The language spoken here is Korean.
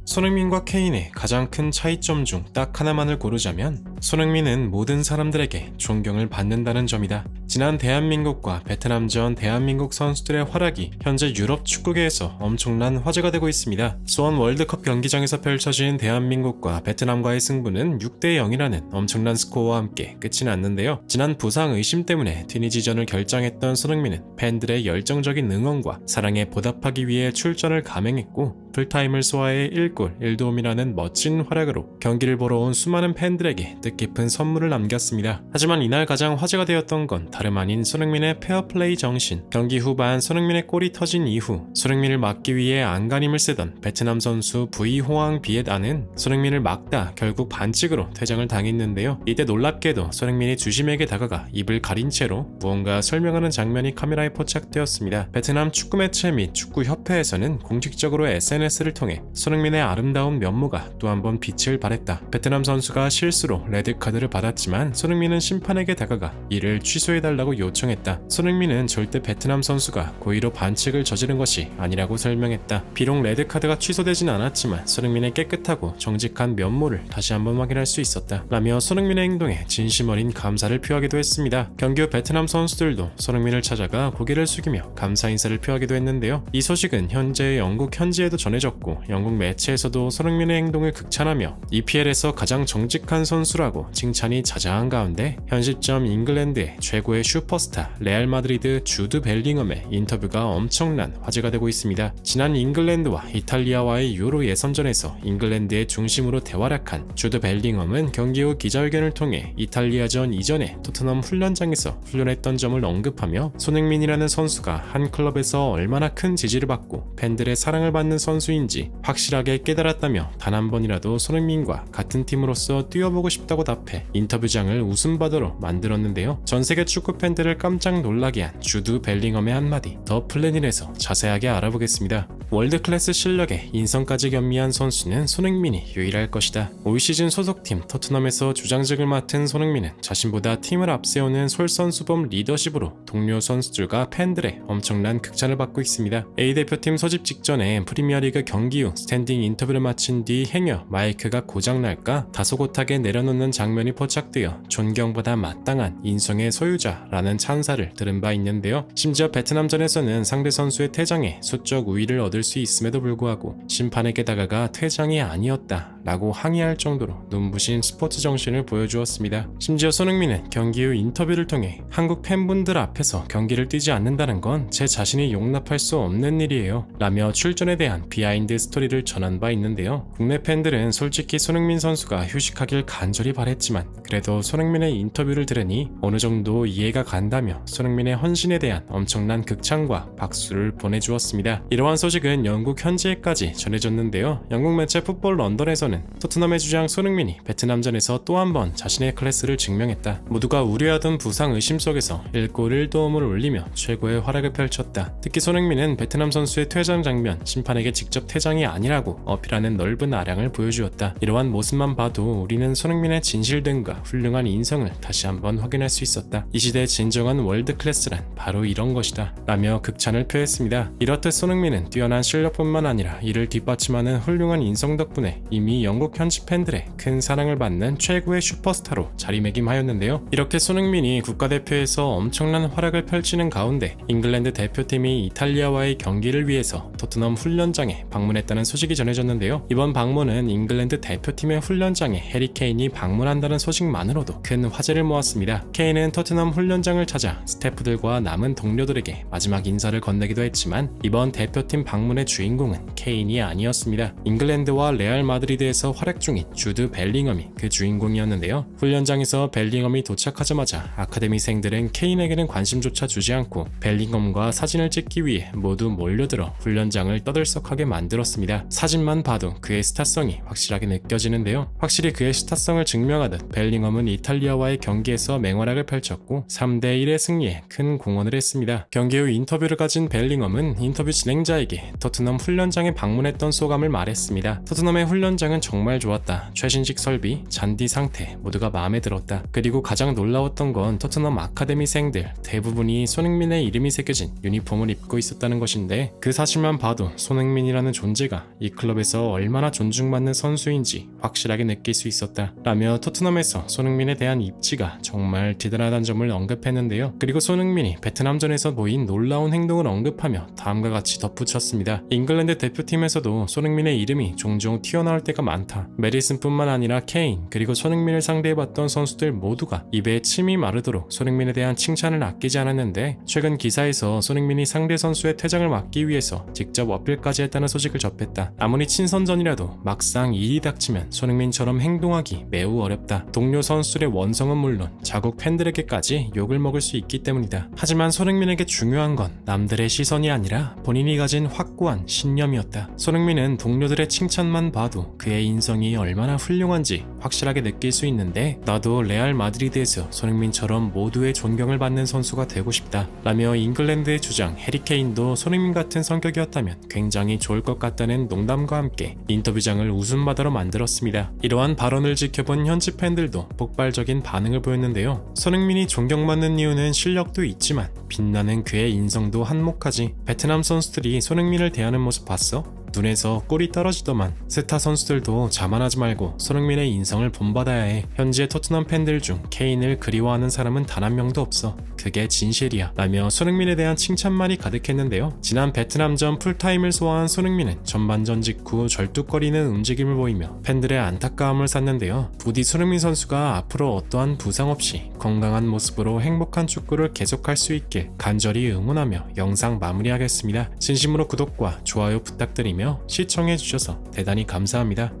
손흥민과 케인의 가장 큰 차이점 중 딱 하나만을 고르자면 손흥민은 모든 사람들에게 존경을 받는다는 점이다. 지난 대한민국과 베트남전 대한민국 선수들의 활약이 현재 유럽 축구계에서 엄청난 화제가 되고 있습니다. 수원 월드컵 경기장에서 펼쳐진 대한민국과 베트남과의 승부는 6대 0이라는 엄청난 스코어와 함께 끝이 났는데요. 지난 부상 의심 때문에 튀니지전을 결정했던 손흥민은 팬들의 열정적인 응원과 사랑에 보답하기 위해 출전을 감행했고 풀타임을 소화해 1골 1도움이라는 멋진 활약으로 경기를 보러 온 수많은 팬들에게 뜻깊은 선물을 남겼습니다. 하지만 이날 가장 화제가 되었던 건 다름 아닌 손흥민의 페어플레이 정신. 경기 후반 손흥민의 골이 터진 이후 손흥민을 막기 위해 안간힘을 쓰던 베트남 선수 부이 호앙 비엣안은 손흥민을 막다 결국 반칙으로 퇴장을 당했는데요. 이때 놀랍게도 손흥민이 주심에게 다가가 입을 가린 채로 무언가 설명하는 장면이 카메라에 포착되었습니다. 베트남 축구 매체 및 축구협회에서는 공식적으로 SNS를 통해 손흥민의 아름다운 면모가 또 한 번 빛을 발했다. 베트남 선수가 실수로 레드카드를 받았지만 손흥민은 심판에게 다가가 이를 취소해달라고 요청했다. 손흥민은 절대 베트남 선수가 고의로 반칙을 저지른 것이 아니라고 설명했다. 비록 레드카드가 취소되진 않았지만 손흥민의 깨끗하고 정직한 면모를 다시 한번 확인할 수 있었다. 라며 손흥민의 행동에 진심 어린 감사를 표하기도 했습니다. 경기 후 베트남 선수들도 손흥민을 찾아가 고개를 숙이며 감사 인사를 표하기도 했는데요. 이 소식은 현재 영국 현지에도 전해졌고 영국 매체에서도 손흥민의 행동을 극찬하며 EPL에서 가장 정직한 선수라고 칭찬이 자자한 가운데 현 시점 잉글랜드의 최고의 슈퍼스타 레알 마드리드 주드 벨링엄의 인터뷰가 엄청난 화제가 되고 있습니다. 지난 잉글랜드와 이탈리아와의 유로 예선전에서 잉글랜드의 중심으로 대활약한 주드 벨링엄은 경기 후 기자회견을 통해 이탈리아전 이전에 토트넘 훈련장에서 훈련했던 점을 언급하며 손흥민이라는 선수가 한 클럽에서 얼마나 큰 지지를 받고 팬들의 사랑을 받는 선수인지 확실하게 깨달았다며 단 한 번이라도 손흥민과 같은 팀으로서 뛰어보고 싶다고 답해 인터뷰장을 웃음바다로 만들었는데요. 전세계 축구 팬들을 깜짝 놀라게 한 주드 벨링엄의 한마디, 더 플래닛에서 자세하게 알아보겠습니다. 월드클래스 실력에 인성까지 겸비한 선수는 손흥민이 유일할 것이다. 올 시즌 소속팀 토트넘에서 주장직을 맡은 손흥민은 자신보다 팀을 앞세우는 솔선수범 리더십으로 동료 선수들과 팬들의 엄청난 극찬을 받고 있습니다. A대표팀 소집 직전에 프리미어리그 경기 후 스탠딩 인터뷰를 마친 뒤 행여 마이크가 고장날까 다소곳하게 내려놓는 장면이 포착되어 존경보다 마땅한 인성의 소유자라는 찬사를 들은 바 있는데요. 심지어 베트남전에서는 상대 선수의 퇴장에 수적 우위를 얻을 수 있음에도 불구하고 심판에게 다가가 퇴장이 아니었다 라고 항의할 정도로 눈부신 스포츠 정신을 보여주었습니다. 심지어 손흥민은 경기 후 인터뷰를 통해 한국 팬분들 앞에서 경기를 뛰지 않는다는 건 제 자신이 용납할 수 없는 일이에요 라며 출전에 대한 비하인드 스토리를 전한 바 있는데요. 국내 팬들은 솔직히 손흥민 선수가 휴식하길 간절히 바랬지만 그래도 손흥민의 인터뷰를 들으니 어느 정도 이해가 간다며 손흥민의 헌신에 대한 엄청난 극찬과 박수를 보내주었습니다. 이러한 소식은 영국 현지에까지 전해졌는데요. 영국 매체 풋볼 런던에서는 토트넘의 주장 손흥민이 베트남전에서 또 한 번 자신의 클래스를 증명했다. 모두가 우려하던 부상 의심 속에서 1골 1도움을 올리며 최고의 활약을 펼쳤다. 특히 손흥민은 베트남 선수의 퇴장 장면, 심판에게 직접 퇴장이 아니라고 어필하는 넓은 아량을 보여주었다. 이러한 모습만 봐도 우리는 손흥민의 진실됨과 훌륭한 인성을 다시 한번 확인할 수 있었다. 이 시대의 진정한 월드클래스란 바로 이런 것이다 라며 극찬을 표했습니다. 이렇듯 손흥민은 뛰어난 실력뿐만 아니라 이를 뒷받침하는 훌륭한 인성 덕분에 이미 영국 현지 팬들의 큰 사랑을 받는 최고의 슈퍼스타로 자리매김하였는데요. 이렇게 손흥민이 국가대표에서 엄청난 활약을 펼치는 가운데 잉글랜드 대표팀이 이탈리아와의 경기를 위해서 토트넘 훈련장에 방문했다는 소식이 전해졌는데요. 이번 방문은 잉글랜드 대표팀의 훈련장에 해리 케인이 방문한다는 소식만으로도 큰 화제를 모았습니다. 케인은 토트넘 훈련장을 찾아 스태프들과 남은 동료들에게 마지막 인사를 건네기도 했지만 이번 대표팀 방문의 주인공은 케인이 아니었습니다. 잉글랜드와 레알 마드리드에서 활약 중인 주드 벨링엄이 그 주인공이었는데요. 훈련장에서 벨링엄이 도착하자마자 아카데미생들은 케인에게는 관심조차 주지 않고 벨링엄과 사진을 찍기 위해 모두 몰려들어 훈련장을 떠들썩하게 만들었습니다. 사진만 봐도 그의 스타성이 확실하게 느껴지는데요. 확실히 그의 스타성을 증명하듯 벨링엄은 이탈리아와의 경기에서 맹활약을 펼쳤고 3대1의 승리에 큰 공헌을 했습니다. 경기 후 인터뷰를 가진 벨링엄은 인터뷰 진행자에게 토트넘 훈련장에 방문했던 소감을 말했습니다. 토트넘의 훈련장은 정말 좋았다. 최신식 설비, 잔디 상태 모두가 마음에 들었다. 그리고 가장 놀라웠던 건 토트넘 아카데미생들 대부분이 손흥민의 이름이 새겨진 유니폼을 입고 있었다는 것인데, 그 사실만 봐도 손흥민이라는 존재가 이 클럽에서 얼마나 존중받는 선수인지 확실하게 느낄 수 있었다 라며 토트넘에서 손흥민에 대한 입지가 정말 대단하다는 점을 언급했는데요. 그리고 손흥민이 베트남전에서 보인 놀라운 행동을 언급하며 다음과 같이 덧붙였습니다. 잉글랜드 대표팀에서도 손흥민의 이름이 종종 튀어나올 때가 많다. 메디슨뿐만 아니라 케인 그리고 손흥민을 상대해봤던 선수들 모두가 입에 침이 마르도록 손흥민에 대한 칭찬을 아끼지 않았는데, 최근 기사에서 손흥민이 상대 선수의 퇴장을 막기 위해서 직접 어필까지 했다는 소식을 접했다. 아무리 친선전이라도 막상 일이 닥치면 손흥민처럼 행동하기 매우 어렵다. 동료 선수들의 원성은 물론 자국 팬들에게까지 욕을 먹을 수 있기 때문이다. 하지만 손흥민에게 중요한 건 남들의 시선이 아니라 본인이 가진 확고한 신념이었다. 손흥민은 동료들의 칭찬만 봐도 그의 인성이 얼마나 훌륭한지 확실하게 느낄 수 있는데, 나도 레알 마드리드에서 손흥민처럼 모두의 존경을 받는 선수가 되고 싶다 라며 잉글랜드의 주장 해리 케인도 손흥민 같은 성격이었다면 굉장히 좋을 것 같다는 농담과 함께 인터뷰장을 웃음바다로 만들었습니다. 이러한 발언을 지켜본 현지 팬들도 폭발적인 반응을 보였는데요. 손흥민이 존경받는 이유는 실력도 있지만 빛나는 그의 인성도 한몫하지. 베트남 선수들이 손흥민을 대하는 모습 봤어? 눈에서 꿀이 떨어지더만. 스타 선수들도 자만하지 말고 손흥민의 인성을 본받아야 해. 현지의 토트넘 팬들 중 케인을 그리워하는 사람은 단 한 명도 없어. 그게 진실이야 라며 손흥민에 대한 칭찬만이 가득했는데요. 지난 베트남전 풀타임을 소화한 손흥민은 전반전 직후 절뚝거리는 움직임을 보이며 팬들의 안타까움을 샀는데요. 부디 손흥민 선수가 앞으로 어떠한 부상 없이 건강한 모습으로 행복한 축구를 계속할 수 있길 간절히 응원하며 영상 마무리하겠습니다. 진심으로 구독과 좋아요 부탁드리며 시청해주셔서 대단히 감사합니다.